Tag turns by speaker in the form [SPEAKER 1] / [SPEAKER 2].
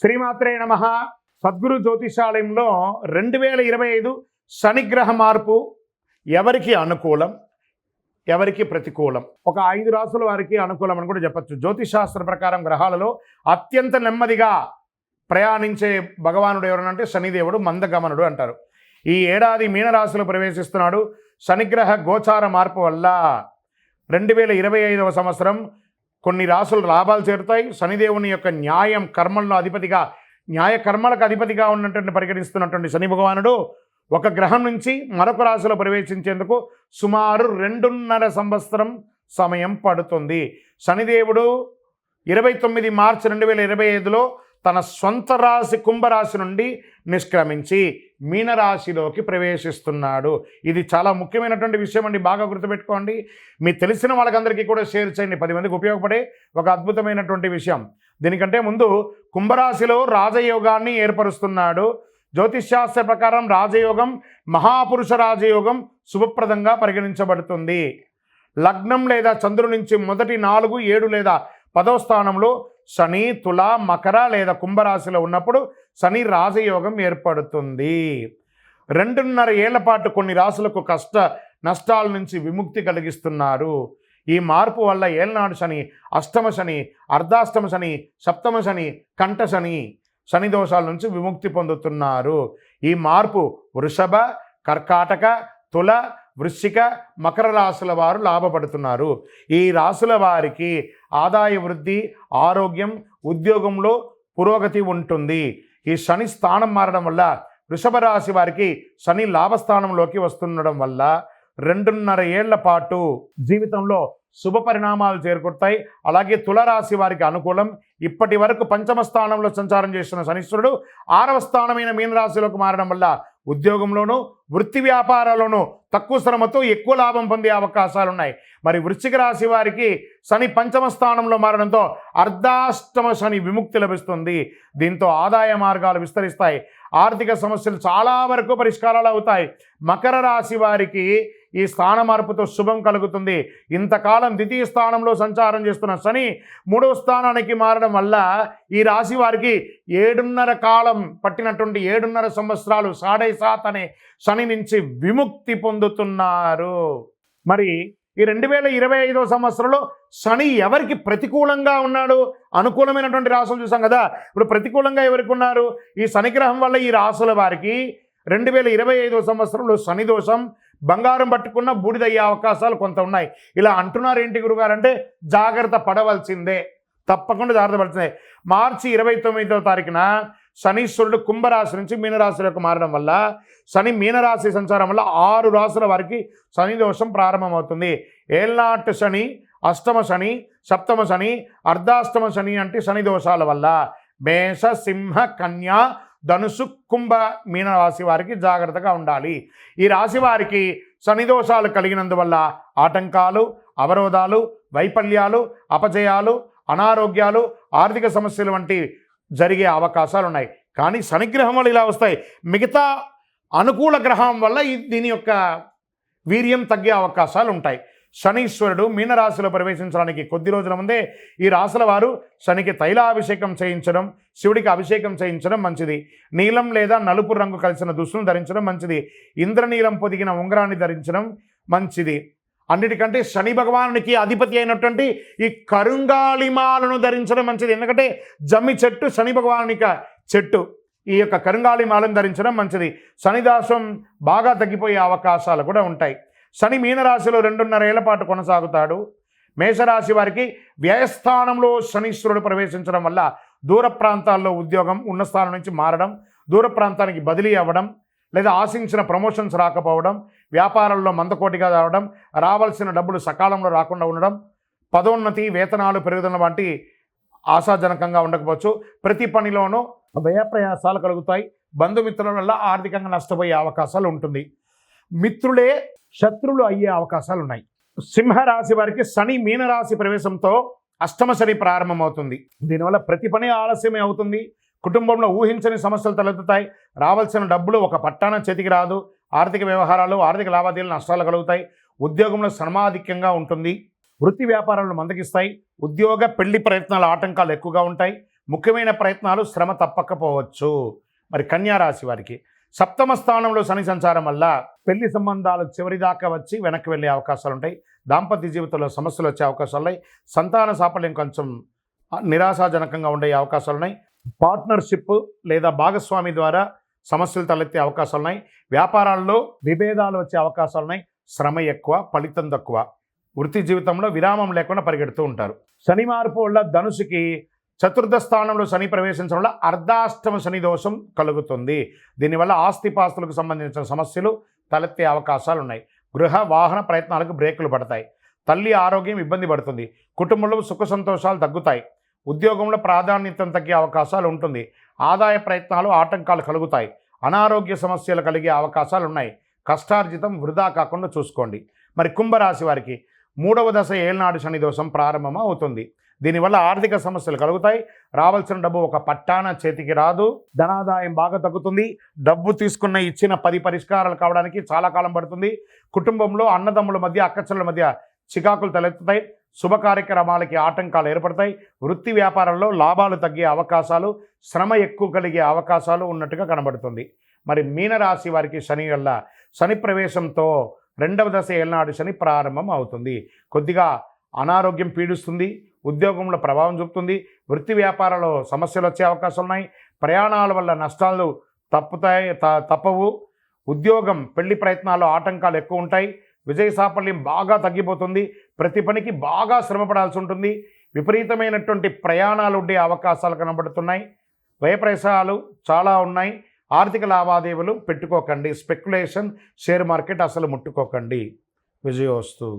[SPEAKER 1] శ్రీమాత్రే నమః. సద్గురు జ్యోతిషాలయంలో 2025 శనిగ్రహ మార్పు ఎవరికి అనుకూలం, ఎవరికి ప్రతికూలం? ఒక 5 రాసుల వారికి అనుకూలం అని కూడా చెప్పచ్చు. జ్యోతిషాస్త్ర ప్రకారం గ్రహాలలో అత్యంత నెమ్మదిగా ప్రయాణించే భగవానుడు ఎవరనంటే శనిదేవుడు, మందగమనుడు అంటారు. ఈ ఏడాది మీనరాశిలో ప్రవేశిస్తున్నాడు. శనిగ్రహ గోచార మార్పు వల్ల 2025వ సంవత్సరం కొన్ని రాసులు లాభాలు చేరుతాయి. శనిదేవుని యొక్క న్యాయం కర్మలను అధిపతిగా, న్యాయ కర్మలకు అధిపతిగా ఉన్నటువంటి పరిగణిస్తున్నటువంటి శని భగవానుడు ఒక గ్రహం నుంచి మరొక రాశిలో ప్రవేశించేందుకు సుమారు 2.5 సంవత్సరం సమయం పడుతుంది. శనిదేవుడు 29 మార్చి 2025లో తన సొంత రాశి కుంభరాశి నుండి నిష్క్రమించి మీనరాశిలోకి ప్రవేశిస్తున్నాడు. ఇది చాలా ముఖ్యమైనటువంటి విషయం అండి, బాగా గుర్తుపెట్టుకోండి. మీ తెలిసిన వాళ్ళకందరికీ కూడా షేర్ చేయండి. 10 మందికి ఉపయోగపడే ఒక అద్భుతమైనటువంటి విషయం. దీనికంటే ముందు కుంభరాశిలో రాజయోగాన్ని ఏర్పరుస్తున్నాడు. జ్యోతిష్శాస్త్ర ప్రకారం రాజయోగం, మహాపురుష రాజయోగం శుభప్రదంగా పరిగణించబడుతుంది. లగ్నం లేదా చంద్రుడి నుంచి మొదటి 4, 7 లేదా 10వ స్థానంలో శని తుల, మకర లేదా కుంభరాశిలో ఉన్నప్పుడు శని రాజయోగం ఏర్పడుతుంది. 2.5 ఏళ్ల పాటు కొన్ని రాశులకు కష్ట నష్టాల నుంచి విముక్తి కలిగిస్తున్నారు. ఈ మార్పు వల్ల ఏళ్నాడు శని, అష్టమ శని, అర్ధాష్టమ శని, సప్తమ శని, కంఠ శని, శని దోషాల నుంచి విముక్తి పొందుతున్నారు. ఈ మార్పు వృషభ, కర్కాటక, తుల, వృశ్చిక, మకర రాశుల వారు లాభపడుతున్నారు. ఈ రాశుల వారికి ఆదాయ వృద్ధి, ఆరోగ్యం, ఉద్యోగంలో పురోగతి ఉంటుంది. ఈ శని స్థానం మారడం వల్ల వృషభ రాశి వారికి శని లాభస్థానంలోకి వస్తుండడం వల్ల 2.5 ఏళ్ల పాటు జీవితంలో శుభ పరిణామాలు చేకూరుతాయి. అలాగే తులరాశి వారికి అనుకూలం. ఇప్పటి వరకు 5వ స్థానంలో సంచారం చేస్తున్న శనీశ్వరుడు 6వ స్థానమైన మీనరాశిలోకి మారడం వల్ల ఉద్యోగంలోనూ వృత్తి వ్యాపారాల్లోనూ తక్కువ శ్రమతో ఎక్కువ లాభం పొందే అవకాశాలు ఉన్నాయి. మరి వృశ్చిక రాశి వారికి శని 5వ స్థానంలో మారడంతో అర్ధాష్టమ శని విముక్తి లభిస్తుంది. దీంతో ఆదాయ మార్గాలు విస్తరిస్తాయి. ఆర్థిక సమస్యలు చాలా వరకు పరిష్కారాలు అవుతాయి. మకర రాశి వారికి ఈ స్థాన మార్పుతో శుభం కలుగుతుంది. ఇంతకాలం ద్వితీయ స్థానంలో సంచారం చేస్తున్న శని 3వ స్థానానికి మారడం వల్ల ఈ రాశి వారికి 7.5 కాలం పట్టినటువంటి 7.5 సంవత్సరాలు 7.5 అనే శని నుంచి విముక్తి పొందుతున్నారు. మరి ఈ 2025వ సంవత్సరంలో శని ఎవరికి ప్రతికూలంగా ఉన్నాడు? అనుకూలమైనటువంటి రాశులు చూసాం కదా. ఇప్పుడు ప్రతికూలంగా ఎవరికి ఉన్నారు? ఈ శనిగ్రహం వల్ల ఈ రాశుల వారికి 2025వ సంవత్సరంలో శని దోషం, బంగారం పట్టుకున్న బూడిదయ్యే అవకాశాలు కొంత ఉన్నాయి. ఇలా అంటున్నారు ఏంటి గురుగారు అంటే జాగ్రత్త పడవలసిందే, తప్పకుండా జాగ్రత్త పడాల్సిందే. మార్చి 29వ తారీఖున శనీశ్వరుడు కుంభరాశి నుంచి మీనరాశిలోకి మారడం వల్ల శని మీనరాశి సంచారం వల్ల 6 రాశుల వారికి శని దోషం ప్రారంభమవుతుంది. ఏళ్నాటి శని, అష్టమ శని, సప్తమ శని, అర్ధాష్టమ శని అంటే శని దోషాల వల్ల మేష, సింహ, కన్యా, ధనుసు, కుంభ, మీనరాశి వారికి జాగ్రత్తగా ఉండాలి. ఈ రాశి వారికి శని దోషాలు కలిగినందువల్ల ఆటంకాలు, అవరోధాలు, వైఫల్యాలు, అపజయాలు, అనారోగ్యాలు, ఆర్థిక సమస్యలు వంటి జరిగే అవకాశాలు ఉన్నాయి. కానీ శనిగ్రహం వల్ల ఇలా వస్తాయి. మిగతా అనుకూల గ్రహం వల్ల దీని యొక్క వీర్యం తగ్గే అవకాశాలు ఉంటాయి. శనీశ్వరుడు మీనరాశిలో ప్రవేశించడానికి కొద్ది రోజుల ముందే ఈ రాశుల వారు శనికి తైలాభిషేకం చేయించడం, శివుడికి అభిషేకం చేయించడం మంచిది. నీలం లేదా నలుపు రంగు కలిసిన దుస్తులను ధరించడం మంచిది. ఇంద్రనీలం పొదిగిన ఉంగరాన్ని ధరించడం మంచిది. అన్నిటికంటే శని భగవానునికి అధిపతి అయినటువంటి ఈ కరుంగాళిమాలను ధరించడం మంచిది. ఎందుకంటే జమ్మి చెట్టు శని భగవానునిక చెట్టు. ఈ యొక్క కరుంగాళిమాలను ధరించడం మంచిది. శనిదాసం బాగా తగ్గిపోయే అవకాశాలు కూడా ఉంటాయి. శని మీనరాశిలో 2.5 ఏళ్ల పాటు కొనసాగుతాడు. మేషరాశి వారికి వ్యయస్థానంలో శనీశ్వరుడు ప్రవేశించడం వల్ల దూర ప్రాంతాల్లో ఉద్యోగం ఉన్న స్థానం నుంచి మారడం, దూర ప్రాంతానికి బదిలీ అవ్వడం, లేదా ఆశించిన ప్రమోషన్స్ రాకపోవడం, వ్యాపారాల్లో మందకోటిగా రావడం, రావాల్సిన డబ్బులు సకాలంలో రాకుండా ఉండడం, పదోన్నతి, వేతనాలు పెరుగుదల వంటి ఆశాజనకంగా ఉండకపోవచ్చు. ప్రతి పనిలోనూ వ్యయప్రయాసాలు కలుగుతాయి. బంధుమిత్రుల వల్ల ఆర్థికంగా నష్టపోయే అవకాశాలు ఉంటుంది. మిత్రులే శత్రువులు అయ్యే అవకాశాలు ఉన్నాయి. సింహరాశి వారికి శని మీనరాశి ప్రవేశంతో అష్టమ శని ప్రారంభమవుతుంది. దీనివల్ల ప్రతి పని ఆలస్యమే అవుతుంది. కుటుంబంలో ఊహించని సమస్యలు తలెత్తుతాయి. రావాల్సిన డబ్బులు ఒక పట్టాన చేతికి రాదు. ఆర్థిక వ్యవహారాలు, ఆర్థిక లావాదేవీలు నష్టాలు కలుగుతాయి. ఉద్యోగంలో శ్రమాధిక్యంగా ఉంటుంది. వృత్తి వ్యాపారాలు మందగిస్తాయి. ఉద్యోగ పెళ్లి ప్రయత్నాల ఆటంకాలు ఎక్కువగా ఉంటాయి. ముఖ్యమైన ప్రయత్నాలు శ్రమ తప్పకపోవచ్చు. మరి కన్యా రాశి వారికి సప్తమ స్థానంలో శని సంచారం వల్ల పెళ్లి సంబంధాలు చివరిదాకా వచ్చి వెనక్కి వెళ్ళే అవకాశాలు ఉంటాయి. దాంపత్య జీవితంలో సమస్యలు వచ్చే అవకాశాలు ఉన్నాయి. సంతాన సాఫల్యం కొంచెం నిరాశాజనకంగా ఉండే అవకాశాలు ఉన్నాయి. పార్ట్నర్షిప్ లేదా భాగస్వామి ద్వారా సమస్యలు తలెత్తే అవకాశాలు ఉన్నాయి. వ్యాపారాల్లో విభేదాలు వచ్చే అవకాశాలు ఉన్నాయి. శ్రమ ఎక్కువ, ఫలితం తక్కువ. వృత్తి జీవితంలో విరామం లేకుండా పరిగెడుతూ ఉంటారు. శని మార్పు వల్ల ధనుసుకి చతుర్థ స్థానంలో శని ప్రవేశించడం వల్ల అర్ధాష్టమ శని దోషం కలుగుతుంది. దీనివల్ల ఆస్తిపాస్తులకు సంబంధించిన సమస్యలు తలెత్తే అవకాశాలు ఉన్నాయి. గృహ వాహన ప్రయత్నాలకు బ్రేకులు పడతాయి. తల్లి ఆరోగ్యం ఇబ్బంది పడుతుంది. కుటుంబంలో సుఖ సంతోషాలు తగ్గుతాయి. ఉద్యోగంలో ప్రాధాన్యత తగ్గే అవకాశాలు ఉంటుంది. ఆదాయ ప్రయత్నాలు ఆటంకాలు కలుగుతాయి. అనారోగ్య సమస్యలు కలిగే అవకాశాలు ఉన్నాయి. కష్టార్జితం వృధా కాకుండా చూసుకోండి. మరి కుంభరాశి వారికి 3వ దశ ఏళ్నాడు శని దోషం ప్రారంభం అవుతుంది. దీనివల్ల ఆర్థిక సమస్యలు కలుగుతాయి. రావాల్సిన డబ్బు ఒక పట్టాన చేతికి రాదు. ధనాదాయం బాగా తగ్గుతుంది. డబ్బు తీసుకున్న ఇచ్చిన 10 పరిష్కారాలు కావడానికి చాలా కాలం పడుతుంది. కుటుంబంలో అన్నదమ్ముల మధ్య, అక్కచెల్లెల మధ్య చికాకులు తలెత్తుతాయి. శుభ కార్యక్రమాలకి ఆటంకాలు ఏర్పడతాయి. వృత్తి వ్యాపారంలో లాభాలు తగ్గే అవకాశాలు, శ్రమ ఎక్కువ కలిగే అవకాశాలు ఉన్నట్టుగా కనబడుతుంది. మరి మీనరాశి వారికి శని వల్ల శని ప్రవేశంతో 2వ దశ ఏళ్నాడు శని ప్రారంభం అవుతుంది. కొద్దిగా అనారోగ్యం పీడిస్తుంది. ఉద్యోగంలో ప్రభావం చూపుతుంది. వృత్తి వ్యాపారాల్లో సమస్యలు వచ్చే అవకాశాలు ఉన్నాయి. ప్రయాణాల వల్ల నష్టాలు తప్పవు. ఉద్యోగం, పెళ్లి ప్రయత్నాల్లో ఆటంకాలు ఎక్కువ ఉంటాయి. విజయ సాఫల్యం బాగా తగ్గిపోతుంది. ప్రతి పనికి బాగా శ్రమపడాల్సి ఉంటుంది. విపరీతమైనటువంటి ప్రయాణాలు ఉండే అవకాశాలు కనబడుతున్నాయి. వ్యయప్రయాసాలు చాలా ఉన్నాయి. ఆర్థిక లావాదేవీలు పెట్టుకోకండి. స్పెక్యులేషన్, షేర్ మార్కెట్ అసలు ముట్టుకోకండి. విజయోస్తు.